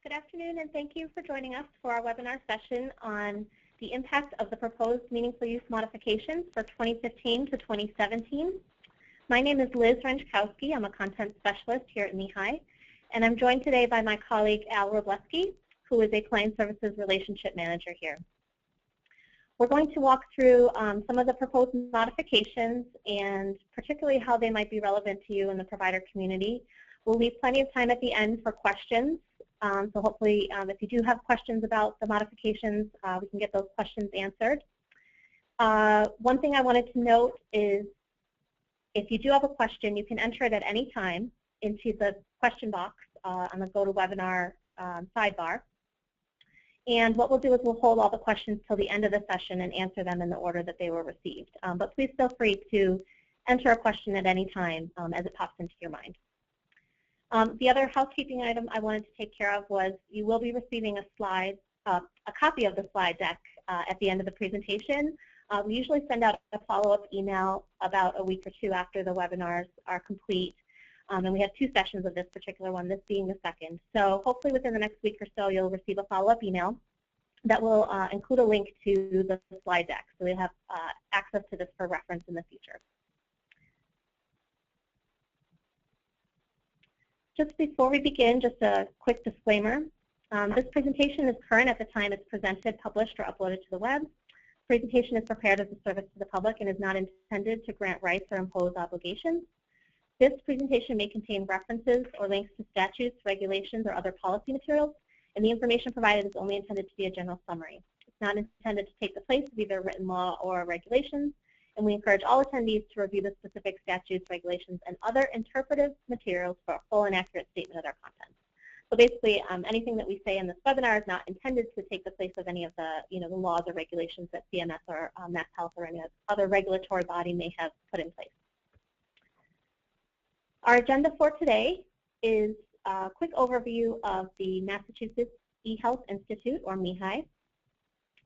Good afternoon, and thank you for joining us for our webinar session on the impact of the proposed meaningful use modifications for 2015 to 2017. My name is Liz Renchkowski. I'm a content specialist here at MIHI, and I'm joined today by my colleague Al Robleski, who is a Client Services Relationship Manager here. We're going to walk through some of the proposed modifications and particularly how they might be relevant to you in the provider community. We'll leave plenty of time at the end for questions. So hopefully, if you do have questions about the modifications, we can get those questions answered. One thing I wanted to note is if you do have a question, you can enter it at any time into the question box on the GoToWebinar sidebar. And what we'll do is we'll hold all the questions till the end of the session and answer them in the order that they were received. But please feel free to enter a question at any time as it pops into your mind. The other housekeeping item I wanted to take care of was you will be receiving a copy of the slide deck at the end of the presentation. We usually send out a follow-up email about a week or two after the webinars are complete. And we have two sessions of this particular one, this being the second. So hopefully within the next week or so, you'll receive a follow-up email that will include a link to the slide deck. So you'll have access to this for reference in the future. Just before we begin, just a quick disclaimer. This presentation is current at the time it's presented, published, or uploaded to the web. The presentation is prepared as a service to the public and is not intended to grant rights or impose obligations. This presentation may contain references or links to statutes, regulations, or other policy materials, and the information provided is only intended to be a general summary. It's not intended to take the place of either written law or regulations, and we encourage all attendees to review the specific statutes, regulations, and other interpretive materials for a full and accurate statement of their content. So basically, anything that we say in this webinar is not intended to take the place of any of the, the laws or regulations that CMS or MassHealth or any other regulatory body may have put in place. Our agenda for today is a quick overview of the Massachusetts eHealth Institute, or MIHI,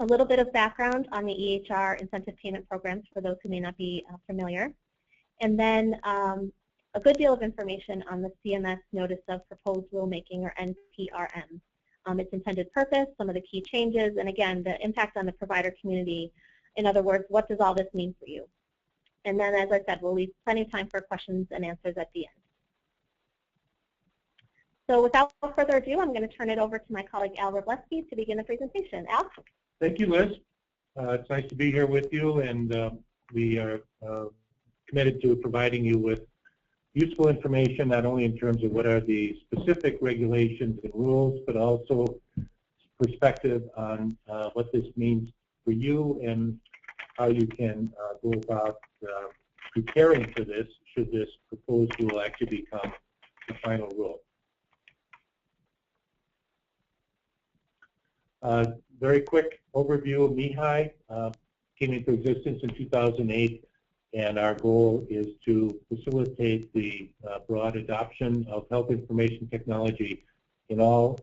a little bit of background on the EHR incentive payment programs for those who may not be familiar, and then a good deal of information on the CMS Notice of Proposed Rulemaking, or NPRM, its intended purpose, some of the key changes, and again, the impact on the provider community. In other words, what does all this mean for you? And then, as I said, we'll leave plenty of time for questions and answers at the end. So without further ado, I'm going to turn it over to my colleague Al Robleski to begin the presentation. Al? Thank you, Liz. It's nice to be here with you, and we are committed to providing you with useful information, not only in terms of what are the specific regulations and rules, but also perspective on what this means for you and how you can go about preparing for this, should this proposed rule actually become the final rule. Very quick overview of MIHI. Came into existence in 2008, and our goal is to facilitate the broad adoption of health information technology in all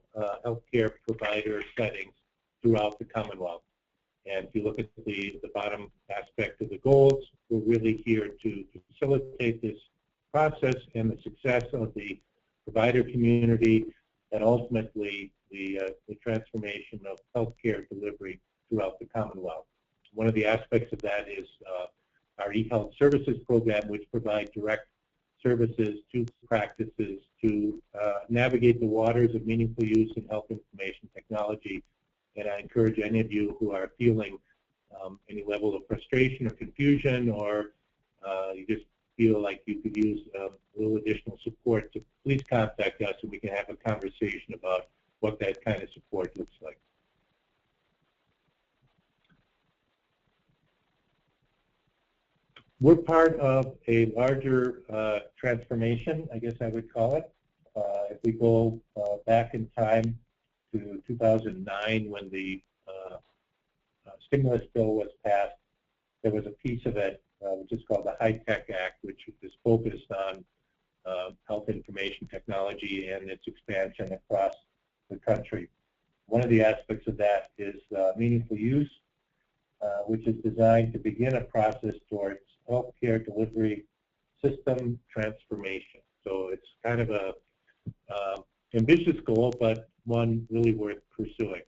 healthcare provider settings throughout the Commonwealth. And if you look at the bottom aspect of the goals, we're really here to facilitate this process and the success of the provider community and ultimately the transformation of healthcare delivery throughout the Commonwealth. One of the aspects of that is our eHealth Services program, which provides direct services to practices to navigate the waters of meaningful use in health information technology. And I encourage any of you who are feeling any level of frustration or confusion, or you just feel like you could use a little additional support, to please contact us and we can have a conversation about what that kind of support looks like. We're part of a larger transformation, I guess I would call it. If we go back in time to 2009, when the stimulus bill was passed, there was a piece of it which is called the HITECH Act, which is focused on health information technology and its expansion across the country. One of the aspects of that is meaningful use, which is designed to begin a process towards healthcare delivery system transformation. So it's kind of a ambitious goal, but one really worth pursuing.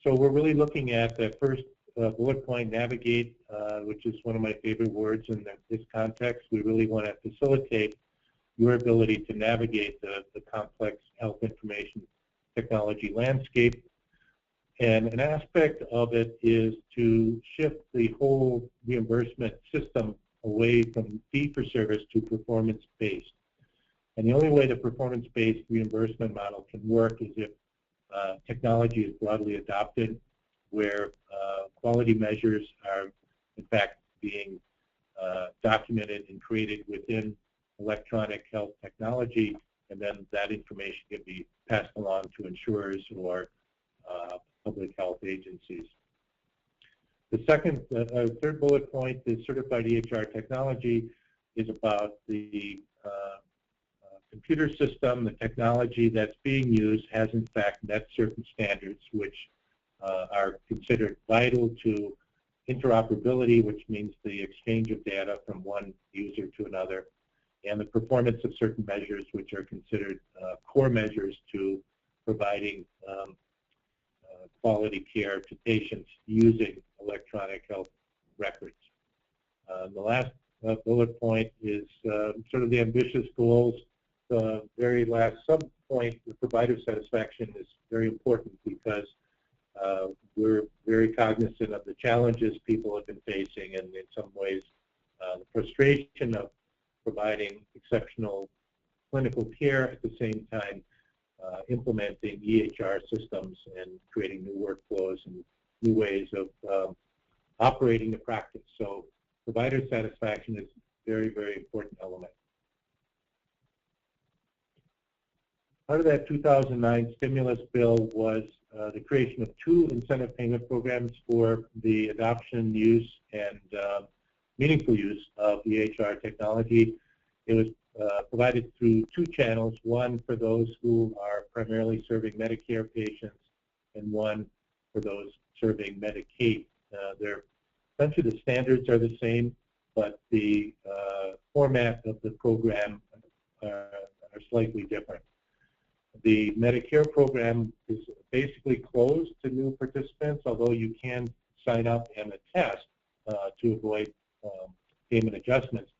So we're really looking at that first bullet point, navigate, which is one of my favorite words in this context. We really want to facilitate your ability to navigate the complex health information technology landscape. And an aspect of it is to shift the whole reimbursement system away from fee-for-service to performance-based. And the only way the performance-based reimbursement model can work is if technology is broadly adopted, where quality measures are, in fact, being documented and created within electronic health technology, and then that information can be passed along to insurers or public health agencies. The third bullet point, the certified EHR technology, is about the computer system, the technology that's being used has in fact met certain standards which are considered vital to interoperability, which means the exchange of data from one user to another, and the performance of certain measures which are considered core measures to providing quality care to patients using electronic health records. The last bullet point is sort of the ambitious goals. The very last sub-point, the provider satisfaction, is very important because we're very cognizant of the challenges people have been facing, and in some ways the frustration of providing exceptional clinical care at the same time implementing EHR systems and creating new workflows and new ways of operating the practice. So provider satisfaction is a very, very important element. Part of that 2009 stimulus bill was the creation of 2 incentive payment programs for the adoption, use, and meaningful use of EHR technology. It was provided through 2 channels, one for those who are primarily serving Medicare patients and one for those serving Medicaid. Essentially the standards are the same, but the format of the program are slightly different. The Medicare program is basically closed to new participants, although you can sign up and attest to avoid payment adjustments,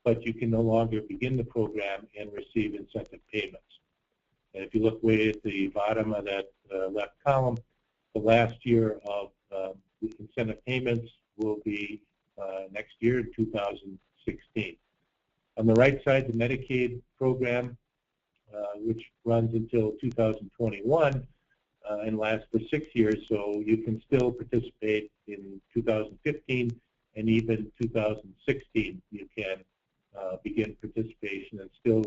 but you can no longer begin the program and receive incentive payments. And if you look way at the bottom of that left column, the last year of the incentive payments will be next year in 2016. On the right side, the Medicaid program, which runs until 2021 and lasts for 6 years, so you can still participate in 2015 and even 2016 you can begin participation and still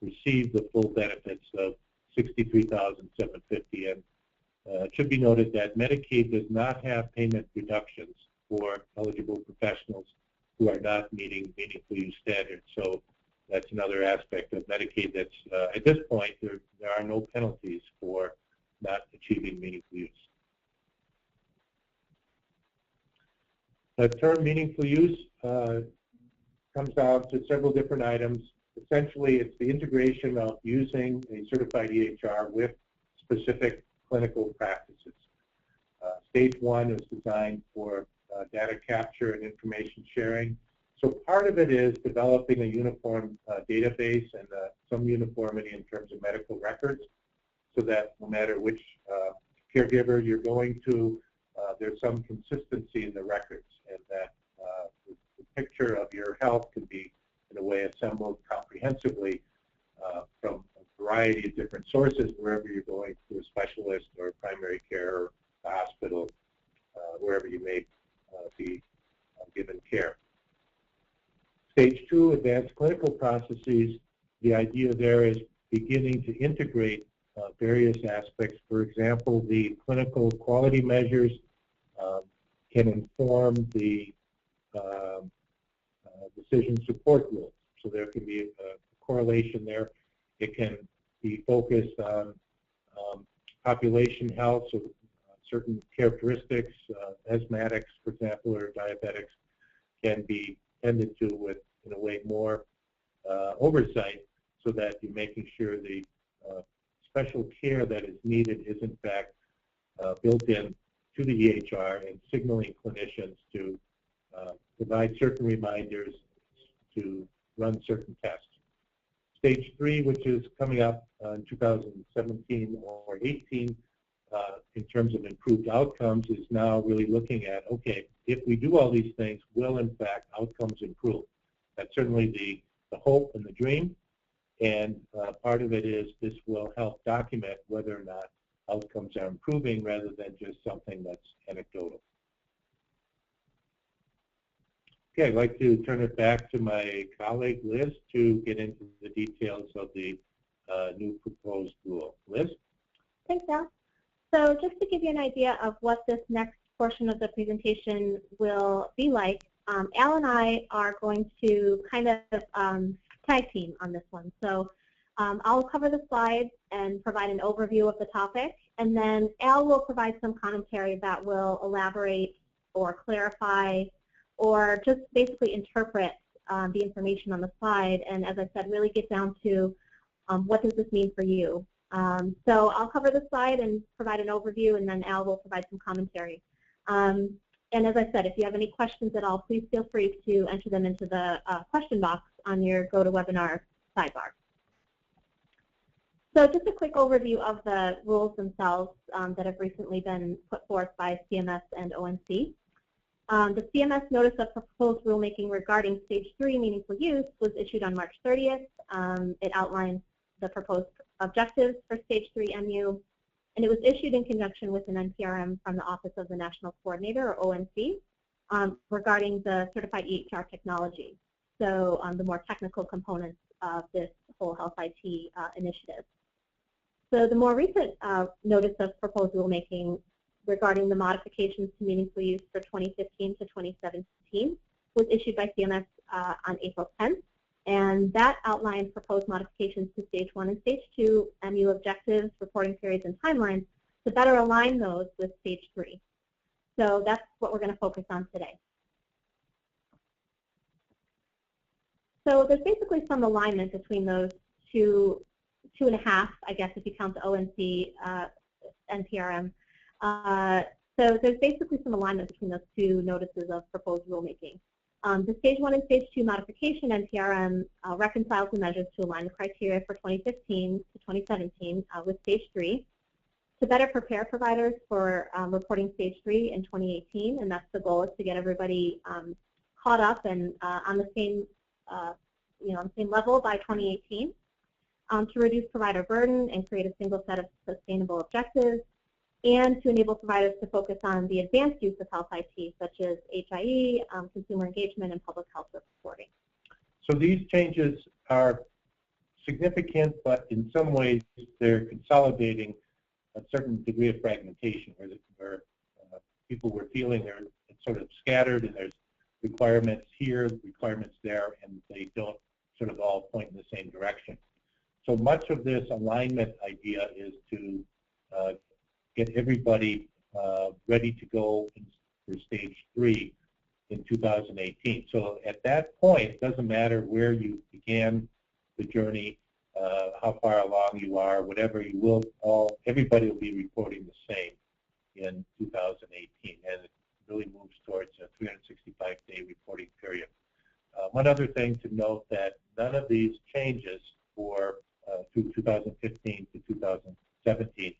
receive the full benefits of $63,750. And it should be noted that Medicaid does not have payment reductions for eligible professionals who are not meeting meaningful use standards. So that's another aspect of Medicaid that's, at this point, there are no penalties for not achieving meaningful use. The term meaningful use comes down to several different items. Essentially, it's the integration of using a certified EHR with specific clinical practices. Stage 1 is designed for data capture and information sharing. So part of it is developing a uniform database and some uniformity in terms of medical records so that no matter which caregiver you're going to, there's some consistency in the records, and that the picture of your health can be, in a way, assembled comprehensively from a variety of different sources wherever you're going to a specialist or primary care or a hospital, wherever you may be given care. Stage 2, advanced clinical processes. The idea there is beginning to integrate various aspects. For example, the clinical quality measures can inform the decision support rules. So there can be a correlation there. It can be focused on population health, so certain characteristics, asthmatics, for example, or diabetics can be tended to with, in a way, more oversight, so that you're making sure the special care that is needed is in fact built in to the EHR and signaling clinicians to provide certain reminders to run certain tests. Stage 3, which is coming up in 2017 or 18, in terms of improved outcomes, is now really looking at, okay, if we do all these things, will in fact outcomes improve? That's certainly the hope and the dream, and part of it is this will help document whether or not outcomes are improving rather than just something that's anecdotal. Okay, I'd like to turn it back to my colleague Liz to get into the details of the new proposed rule. Liz? Thanks, Al. So just to give you an idea of what this next portion of the presentation will be like, Al and I are going to kind of tag team on this one. So I'll cover the slides and provide an overview of the topic, and then Al will provide some commentary that will elaborate or clarify or just basically interpret the information on the slide, and as I said, really get down to what does this mean for you. So I'll cover the slide and provide an overview, and then Al will provide some commentary. And as I said, if you have any questions at all, please feel free to enter them into the question box on your GoToWebinar sidebar. So just a quick overview of the rules themselves that have recently been put forth by CMS and ONC. The CMS Notice of Proposed Rulemaking regarding Stage 3 meaningful use was issued on March 30th. It outlines the proposed objectives for Stage 3 MU, and it was issued in conjunction with an NPRM from the Office of the National Coordinator, or ONC, regarding the certified EHR technology, so the more technical components of this whole health IT initiative. So the more recent Notice of Proposed Rulemaking regarding the modifications to meaningful use for 2015 to 2017 was issued by CMS on April 10th. And that outlined proposed modifications to Stage 1 and Stage 2 MU objectives, reporting periods, and timelines to better align those with Stage 3. So that's what we're going to focus on today. So there's basically some alignment between those two and a half, I guess, if you count the ONC NPRM. So there's basically some alignment between those two notices of proposed rulemaking. The Stage 1 and Stage 2 modification NPRM reconciles the measures to align the criteria for 2015 to 2017 with Stage 3 to better prepare providers for reporting Stage 3 in 2018, and that's the goal, is to get everybody caught up and on the same, on the same level by 2018, to reduce provider burden and create a single set of sustainable objectives, and to enable providers to focus on the advanced use of health IT, such as HIE, consumer engagement, and public health reporting. So these changes are significant, but in some ways they're consolidating a certain degree of fragmentation, where people were feeling they're sort of scattered and there's requirements here, requirements there, and they don't sort of all point in the same direction. So much of this alignment idea is to get everybody ready to go for Stage 3 in 2018. So at that point, it doesn't matter where you began the journey, how far along you are, whatever, everybody will be reporting the same in 2018, and it really moves towards a 365-day reporting period. One other thing to note, that none of these changes for 2015 to 2017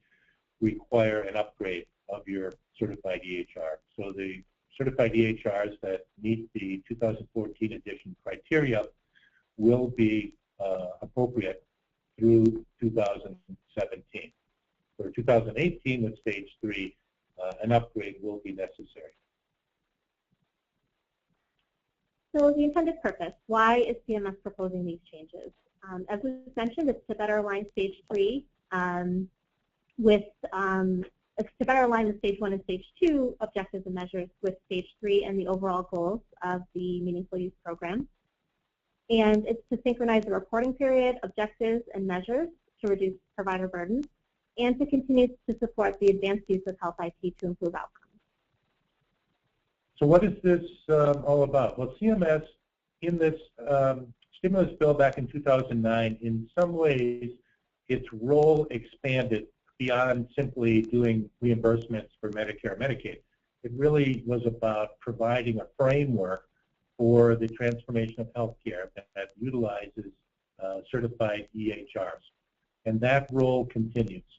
require an upgrade of your certified EHR. So the certified EHRs that meet the 2014 edition criteria will be appropriate through 2017. For 2018 with Stage 3, an upgrade will be necessary. So the intended purpose, why is CMS proposing these changes? As we mentioned, it's to better align Stage 3 to better align the Stage 1 and Stage 2 objectives and measures with Stage 3 and the overall goals of the Meaningful Use Program. And it's to synchronize the reporting period, objectives, and measures to reduce provider burden, and to continue to support the advanced use of health IT to improve outcomes. So what is this all about? Well, CMS, in this stimulus bill back in 2009, in some ways its role expanded beyond simply doing reimbursements for Medicare and Medicaid. It really was about providing a framework for the transformation of healthcare that utilizes certified EHRs. And that role continues.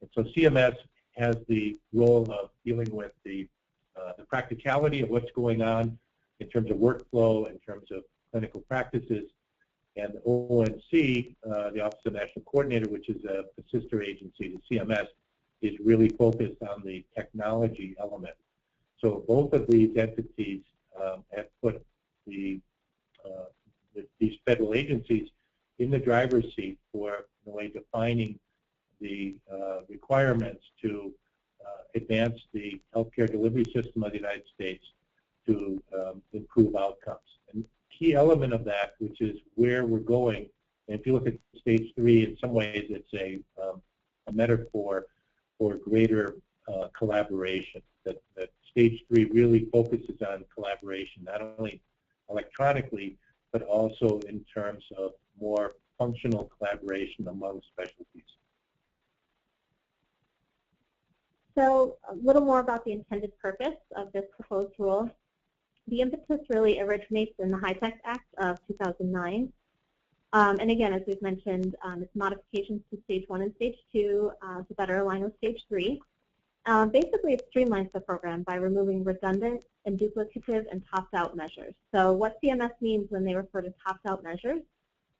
And so CMS has the role of dealing with the practicality of what's going on in terms of workflow, in terms of clinical practices. And the ONC, the Office of National Coordinator, which is a sister agency to CMS, is really focused on the technology element. So both of these entities have put these federal agencies in the driver's seat for, in a way, defining the requirements to advance the healthcare delivery system of the United States to improve outcomes. And key element of that, which is where we're going, and if you look at stage 3, in some ways it's a metaphor for greater collaboration, that stage 3 really focuses on collaboration, not only electronically, but also in terms of more functional collaboration among specialties. So a little more about the intended purpose of this proposed rule. The impetus really originates in the HITECH Act of 2009. And again, as we've mentioned, it's modifications to stage 1 and stage 2 to better align with stage 3. Basically, it streamlines the program by removing redundant and duplicative and topped-out measures. So what CMS means when they refer to topped-out measures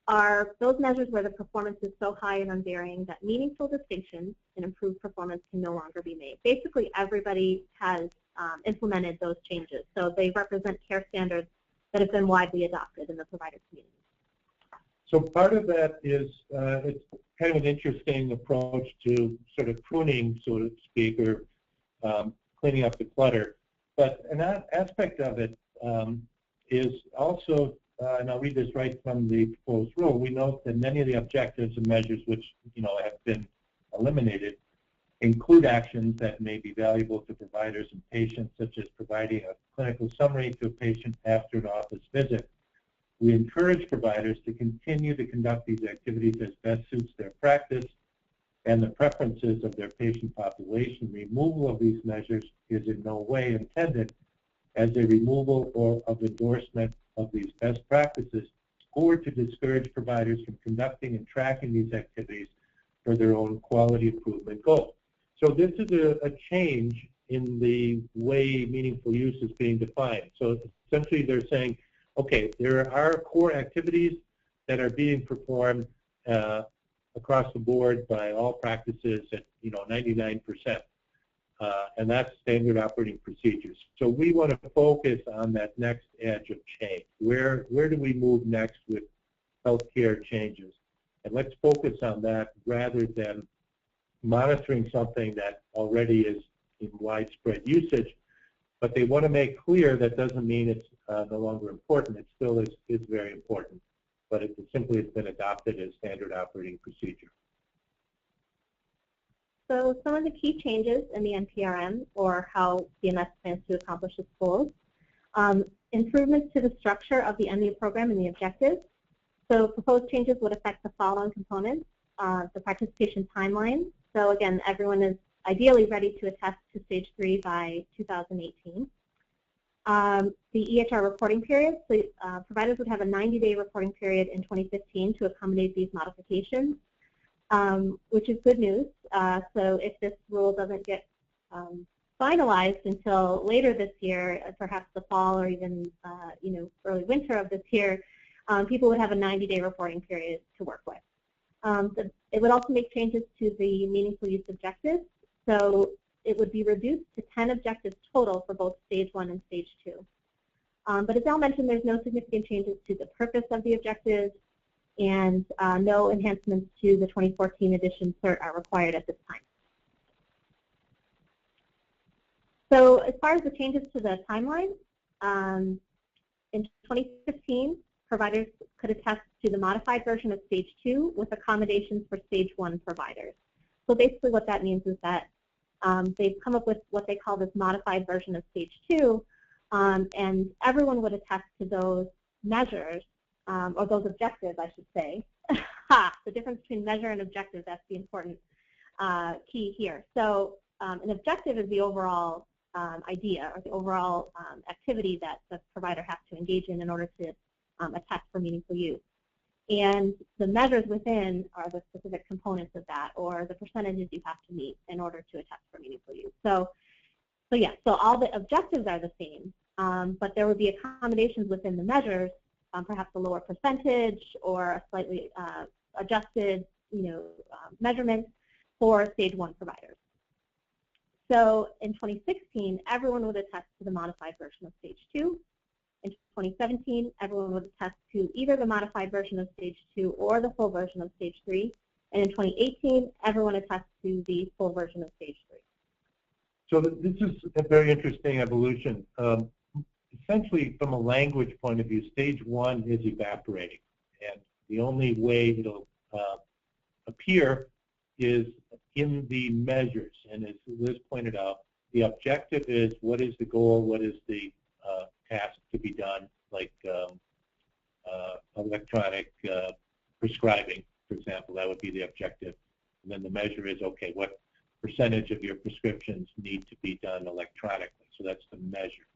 are those measures where the performance is so high and unvarying that meaningful distinctions and improved performance can no longer be made. Basically, everybody has implemented those changes. So they represent care standards that have been widely adopted in the provider community. So part of that is it's kind of an interesting approach to sort of pruning, so to speak, or cleaning up the clutter. But an aspect of it is also, and I'll read this right from the proposed rule, we note that many of the objectives and measures which have been eliminated include actions that may be valuable to providers and patients, such as providing a clinical summary to a patient after an office visit. We encourage providers to continue to conduct these activities as best suits their practice and the preferences of their patient population. Removal of these measures is in no way intended as a removal or of endorsement of these best practices or to discourage providers from conducting and tracking these activities for their own quality improvement goals. So this is a change in the way meaningful use is being defined. So essentially they're saying, okay, there are core activities that are being performed across the board by all practices at 99%, and that's standard operating procedures. So we want to focus on that next edge of change. Where do we move next with healthcare changes? And let's focus on that rather than monitoring something that already is in widespread usage. But they want to make clear that doesn't mean it's no longer important. It still is very important, but it simply has been adopted as standard operating procedure. So some of the key changes in the NPRM, or how CMS plans to accomplish its goals: improvements to the structure of the MD program and the objectives. So proposed changes would affect the following components: the participation timeline. So again, everyone is ideally ready to attest to stage 3 by 2018. The EHR reporting period, so providers would have a 90-day reporting period in 2015 to accommodate these modifications, which is good news. So if this rule doesn't get finalized until later this year, perhaps the fall or even early winter of this year, people would have a 90-day reporting period to work with. It would also make changes to the meaningful use objectives. So it would be reduced to 10 objectives total for both stage 1 and stage 2. But as Al mentioned, there's no significant changes to the purpose of the objectives, and no enhancements to the 2014 edition CERT are required at this time. So as far as the changes to the timeline, in 2015, providers could attest to the modified version of stage 2 with accommodations for stage 1 providers. So basically what that means is that they've come up with what they call this modified version of stage 2, and everyone would attest to those measures, or those objectives, I should say, the difference between measure and objective, that's the important key here. So an objective is the overall idea or the overall activity that the provider has to engage in order to attest for meaningful use. And the measures within are the specific components of that, or the percentages you have to meet in order to attest for meaningful use. So all the objectives are the same, but there would be accommodations within the measures, perhaps a lower percentage or a slightly adjusted, measurement for stage 1 providers. So in 2016, everyone would attest to the modified version of stage 2. In 2017, everyone would attest to either the modified version of stage 2 or the full version of stage 3. And in 2018, everyone attests to the full version of stage 3. So this is a very interesting evolution. Essentially, from a language point of view, stage 1 is evaporating. And the only way it'll appear is in the measures. And as Liz pointed out, the objective is what is the goal, what is the task to be done, like electronic prescribing, for example. That would be the objective. And then the measure is, okay, what percentage of your prescriptions need to be done electronically? So that's the measure.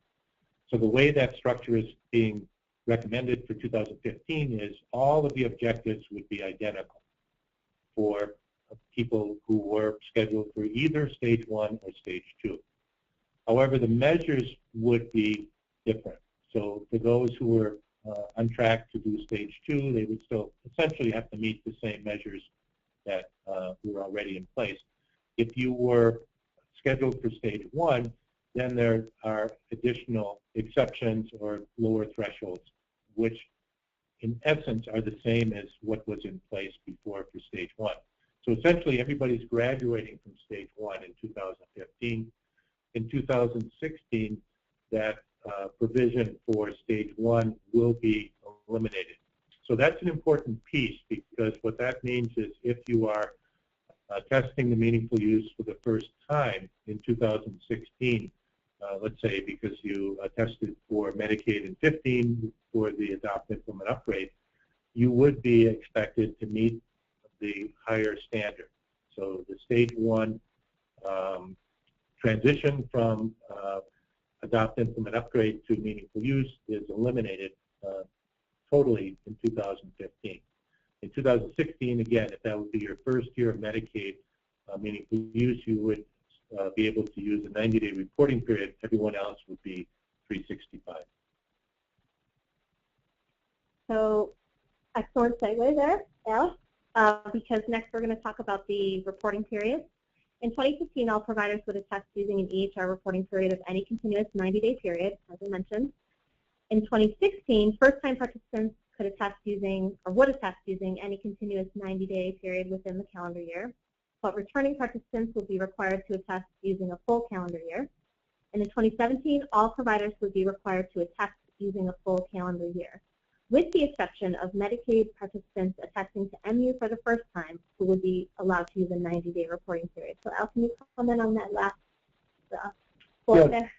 So the way that structure is being recommended for 2015 is all of the objectives would be identical for people who were scheduled for either stage 1 or stage 2. However, the measures would be different. So for those who were on track to do stage 2, they would still essentially have to meet the same measures that were already in place. If you were scheduled for stage 1, then there are additional exceptions or lower thresholds, which in essence are the same as what was in place before for stage 1. So essentially everybody's graduating from stage 1 in 2015. In 2016, that provision for stage 1 will be eliminated. So that's an important piece, because what that means is if you are testing the meaningful use for the first time in 2016, let's say because you tested for Medicaid in 15 for the adopt, implement, upgrade, you would be expected to meet the higher standard. So the stage 1 transition from adopt, implement, upgrade to meaningful use is eliminated totally in 2015. In 2016, again, if that would be your first year of Medicaid meaningful use, you would be able to use a 90-day reporting period. Everyone else would be 365. So excellent segue there, Al, because next we're going to talk about the reporting period. In 2015, all providers would attest using an EHR reporting period of any continuous 90-day period, as I mentioned. In 2016, first-time participants could attest using, or would attest using, any continuous 90-day period within the calendar year. But returning participants would be required to attest using a full calendar year. And in 2017, all providers would be required to attest using a full calendar year, with the exception of Medicaid participants attesting to MU for the first time, who would be allowed to use a 90-day reporting period. So Al, can you comment on that last point there?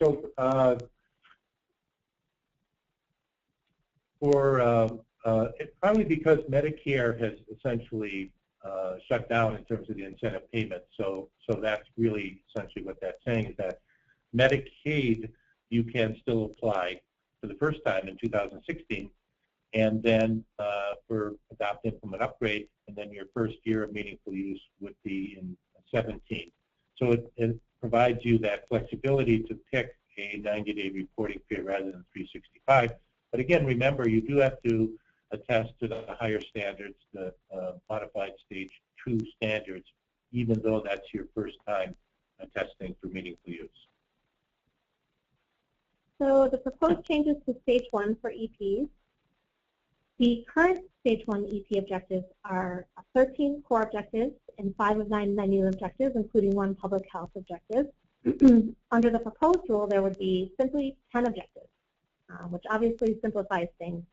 So probably because Medicare has essentially shut down in terms of the incentive payment. So that's really essentially what that's saying, is that Medicaid, you can still apply for the first time in 2016, and then for adopt, implement, upgrade, and then your first year of meaningful use would be in 17. So it provides you that flexibility to pick a 90-day reporting period rather than 365. But again, remember, you do have to attest to the higher standards, the modified stage 2 standards, even though that's your first time testing for meaningful use. So the proposed changes to stage 1 for EPs. The current stage 1 EP objectives are 13 core objectives and 5 of 9 menu objectives, including 1 public health objective. Under the proposed rule, there would be simply 10 objectives, which obviously simplifies things,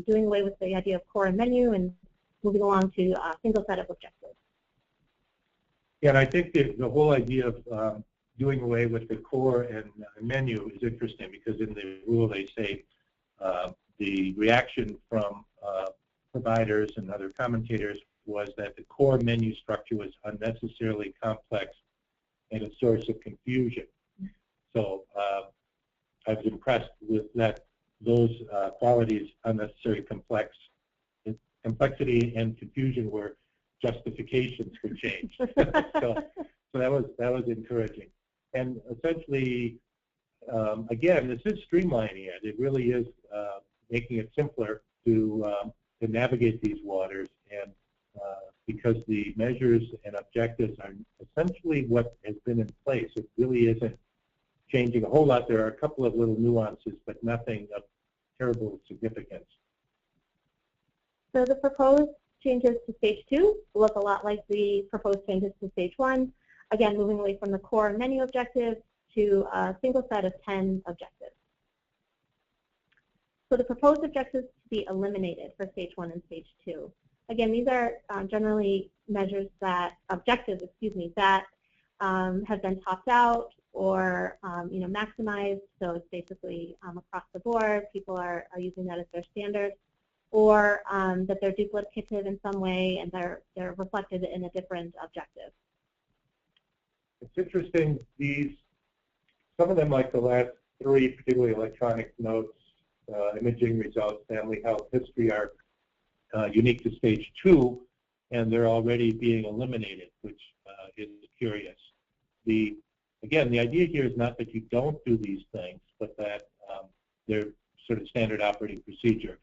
doing away with the idea of core and menu and moving along to a single set of objectives. Yeah, and I think that the whole idea of doing away with the core and menu is interesting, because in the rule they say the reaction from providers and other commentators was that the core menu structure was unnecessarily complex and a source of confusion. So I was impressed with that. Those qualities, unnecessary complexity and confusion, were justifications for change. so that was encouraging. And essentially, again, this is streamlining it. It really is making it simpler to navigate these waters, and because the measures and objectives are essentially what has been in place, it really isn't changing a whole lot. There are a couple of little nuances, but nothing of terrible significance. So the proposed changes to Stage 2 look a lot like the proposed changes to Stage 1, again, moving away from the core menu objectives to a single set of 10 objectives. So the proposed objectives to be eliminated for Stage 1 and Stage 2. Again, these are generally measures that, objectives, that have been topped out or maximized. So it's basically across the board, people are using that as their standard, or that they're duplicative in some way and they're reflected in a different objective. It's interesting, some of them, like the last three, particularly electronic notes, imaging results, family health, history, are unique to Stage 2, and they're already being eliminated, which is curious. Again, the idea here is not that you don't do these things, but that they're sort of standard operating procedure.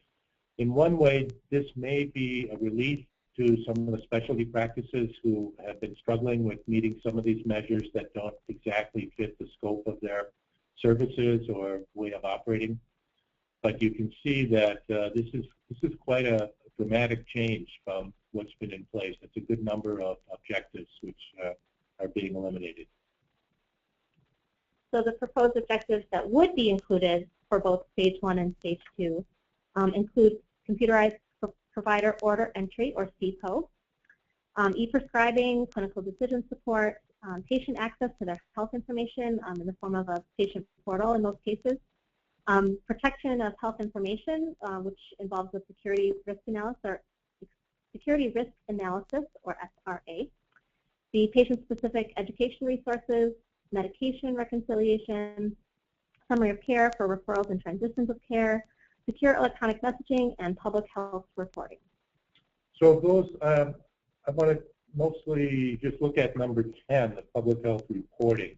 In one way, this may be a relief to some of the specialty practices who have been struggling with meeting some of these measures that don't exactly fit the scope of their services or way of operating. But you can see that this is quite a dramatic change from what's been in place. It's a good number of objectives which are being eliminated. So the proposed objectives that would be included for both Stage 1 and Stage 2 include computerized provider order entry, or CPO, e-prescribing, clinical decision support, patient access to their health information in the form of a patient portal in most cases, protection of health information, which involves the security risk analysis, or SRA, the patient-specific education resources, medication reconciliation, summary of care for referrals and transitions of care, secure electronic messaging, and public health reporting. So those, I want to mostly just look at number 10, the public health reporting,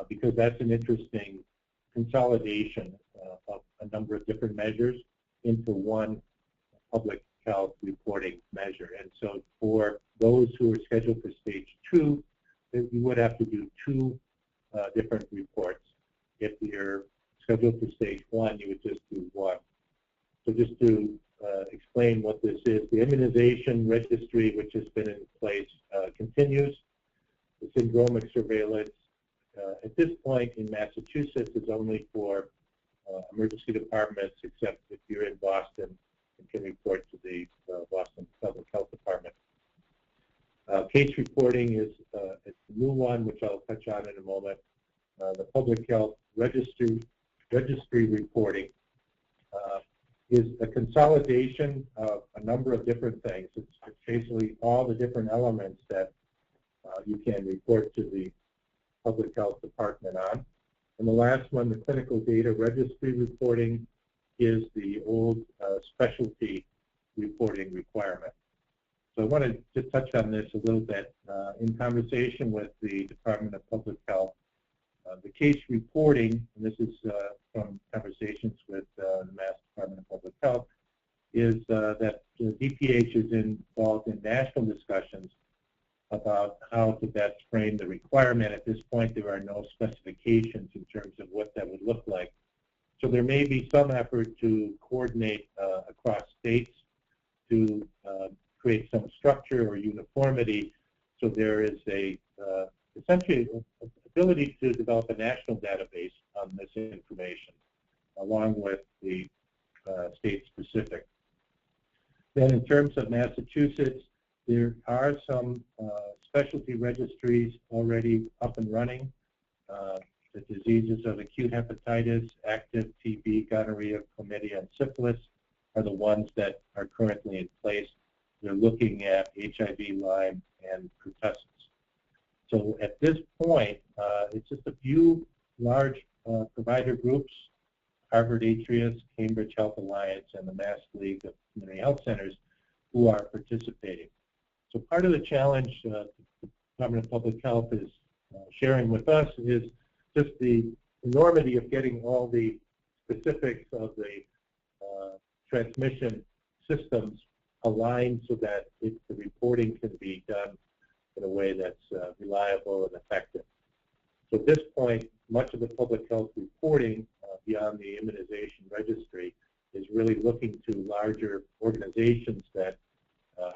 because that's an interesting consolidation of a number of different measures into one public health reporting measure. And so for those who are scheduled for Stage 2, you would have to do 2 different reports. If you're scheduled for Stage 1, you would just do 1. So just to explain what this is, the immunization registry, which has been in place, continues. The syndromic surveillance, at this point in Massachusetts, is only for emergency departments, except if you're in Boston and can report to the Boston Public Health Department. Case reporting is a new one, which I'll touch on in a moment. The public health registry reporting is a consolidation of a number of different things. It's basically all the different elements that you can report to the public health department on. And the last one, the clinical data registry reporting, is the old specialty reporting requirement. So I want to just touch on this a little bit. In conversation with the Department of Public Health, the case reporting, and this is from conversations with the Mass Department of Public Health, is that the DPH is involved in national discussions about how to best frame the requirement. At this point, there are no specifications in terms of what that would look like. So there may be some effort to coordinate across states to create some structure or uniformity, so there is a essentially ability to develop a national database on this information, along with the state-specific. Then in terms of Massachusetts, there are some specialty registries already up and running. The diseases of acute hepatitis, active TB, gonorrhea, chlamydia, and syphilis are the ones that are currently in place. They're looking at HIV, Lyme, and pertussis. So at this point, it's just a few large provider groups, Harvard Atrius, Cambridge Health Alliance, and the Mass League of Community Health Centers who are participating. So part of the challenge the Department of Public Health is sharing with us is just the enormity of getting all the specifics of the transmission systems aligned so that the reporting can be done in a way that's reliable and effective. So at this point, much of the public health reporting beyond the immunization registry is really looking to larger organizations that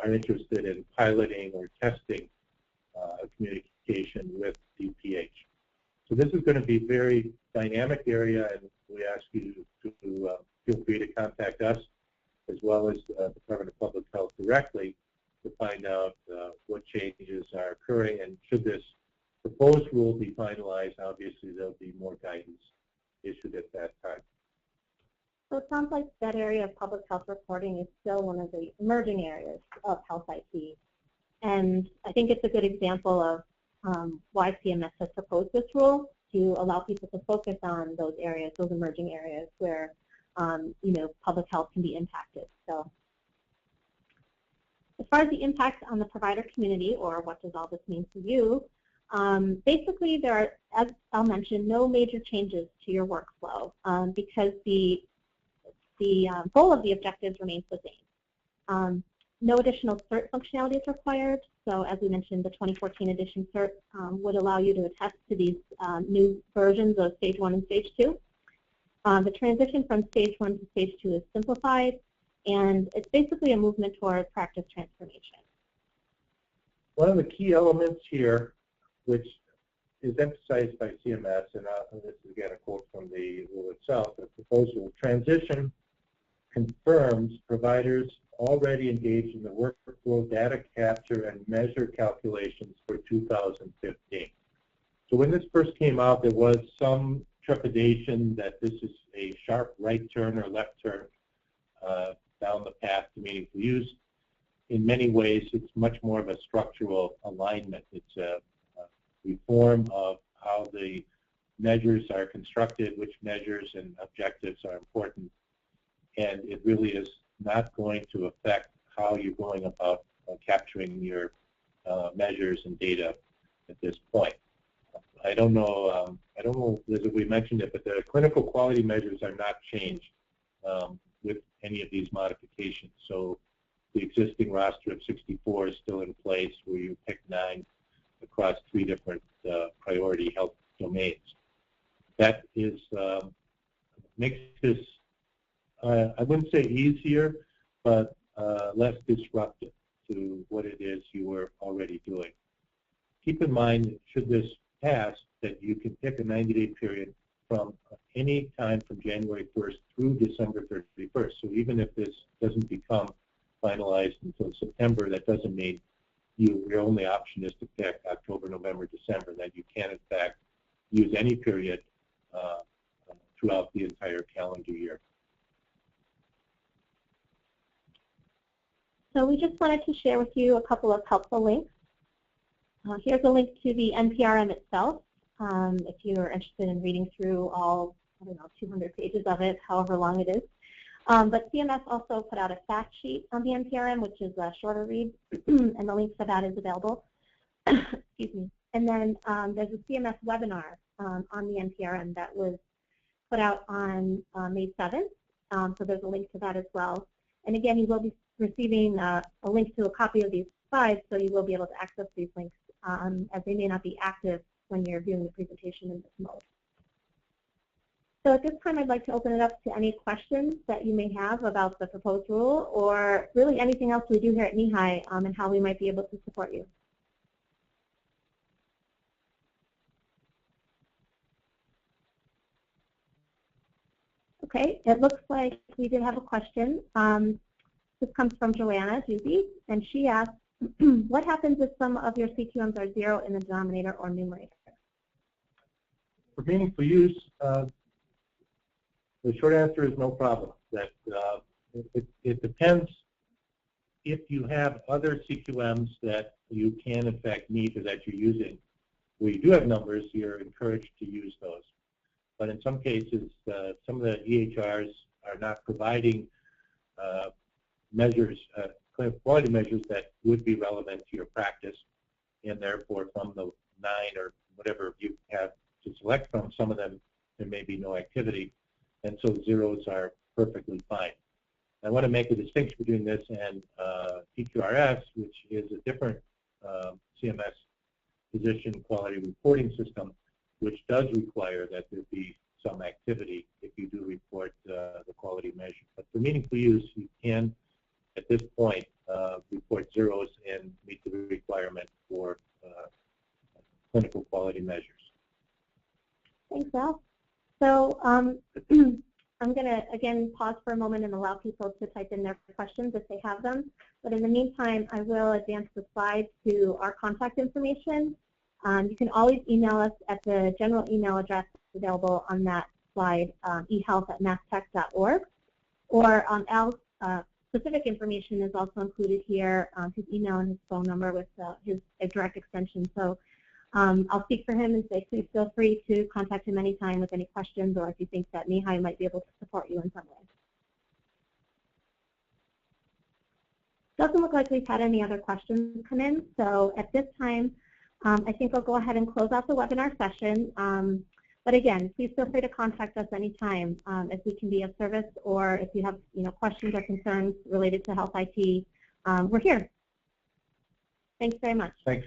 are interested in piloting or testing communication with DPH. So this is going to be a very dynamic area, and we ask you to feel free to contact us as well as the Department of Public Health directly to find out what changes are occurring, and should this proposed rule be finalized, obviously there'll be more guidance issued at that time. So it sounds like that area of public health reporting is still one of the emerging areas of health IT. And I think it's a good example of why CMS has proposed this rule to allow people to focus on those areas, those emerging areas where public health can be impacted. So as far as the impact on the provider community, or what does all this mean for you, basically there are, as I'll mention, no major changes to your workflow because the goal of the objectives remains the same. No additional CERT functionality is required. So as we mentioned, the 2014 edition CERT would allow you to attest to these new versions of Stage 1 and Stage 2. The transition from Stage 1 to Stage 2 is simplified, and it's basically a movement toward practice transformation. One of the key elements here, which is emphasized by CMS, and this is again a quote from the rule itself, the proposal transition confirms providers already engaged in the workflow data capture and measure calculations for 2015. So when this first came out, there was some trepidation that this is a sharp right turn or left turn down the path to meaningful use. In many ways, it's much more of a structural alignment. It's a reform of how the measures are constructed, which measures and objectives are important, and it really is not going to affect how you're going about capturing your measures and data at this point. I don't know, Liz, if we mentioned it, but the clinical quality measures are not changed with any of these modifications. So the existing roster of 64 is still in place, where you pick 9 across 3 different priority health domains. That is makes this, I wouldn't say easier, but less disruptive to what it is you were already doing. Keep in mind, should this pass, that you can pick a 90-day period from any time from January 1st through December 31st. So even if this doesn't become finalized until September, that doesn't mean your only option is to pick October, November, December, that you can, in fact, use any period throughout the entire calendar year. So we just wanted to share with you a couple of helpful links. Here's a link to the NPRM itself. If you're interested in reading through all, 200 pages of it, however long it is. But CMS also put out a fact sheet on the NPRM, which is a shorter read, and the link for that is available. Excuse me. And then there's a CMS webinar on the NPRM that was put out on May 7th. So there's a link to that as well. And again, you will be receiving a link to a copy of these slides, so you will be able to access these links as they may not be active when you're viewing the presentation in this mode. So at this time, I'd like to open it up to any questions that you may have about the proposed rule, or really anything else we do here at NEHI and how we might be able to support you. Okay, it looks like we did have a question. This comes from Joanna Duzey, and she asked, what happens if some of your CQMs are 0 in the denominator or numerator? For meaningful use, the short answer is no problem. That it depends if you have other CQMs that you can in fact meet or that you're using. Where you do have numbers, you're encouraged to use those. But in some cases, some of the EHRs are not providing measures, clinical quality measures that would be relevant to your practice, and therefore from the 9 or whatever you have to select from, some of them there may be no activity, and so zeros are perfectly fine. I want to make a distinction between this and PQRS, which is a different CMS physician quality reporting system, which does require that there be some activity if you do report the quality measure. But for meaningful use, you can, at this point, report zeros and meet the requirement for clinical quality measures. Thanks, Al. So I'm going to, again, pause for a moment and allow people to type in their questions if they have them. But in the meantime, I will advance the slides to our contact information. You can always email us at the general email address available on that slide, ehealth@masstech.org. Or Al's specific information is also included here, his email and his phone number with his direct extension. So I'll speak for him and say, please feel free to contact him anytime with any questions, or if you think that Mihai might be able to support you in some way. Doesn't look like we've had any other questions come in. So at this time, I think I'll go ahead and close out the webinar session. But again, please feel free to contact us anytime if we can be of service, or if you have questions or concerns related to health IT, we're here. Thanks very much. Thanks.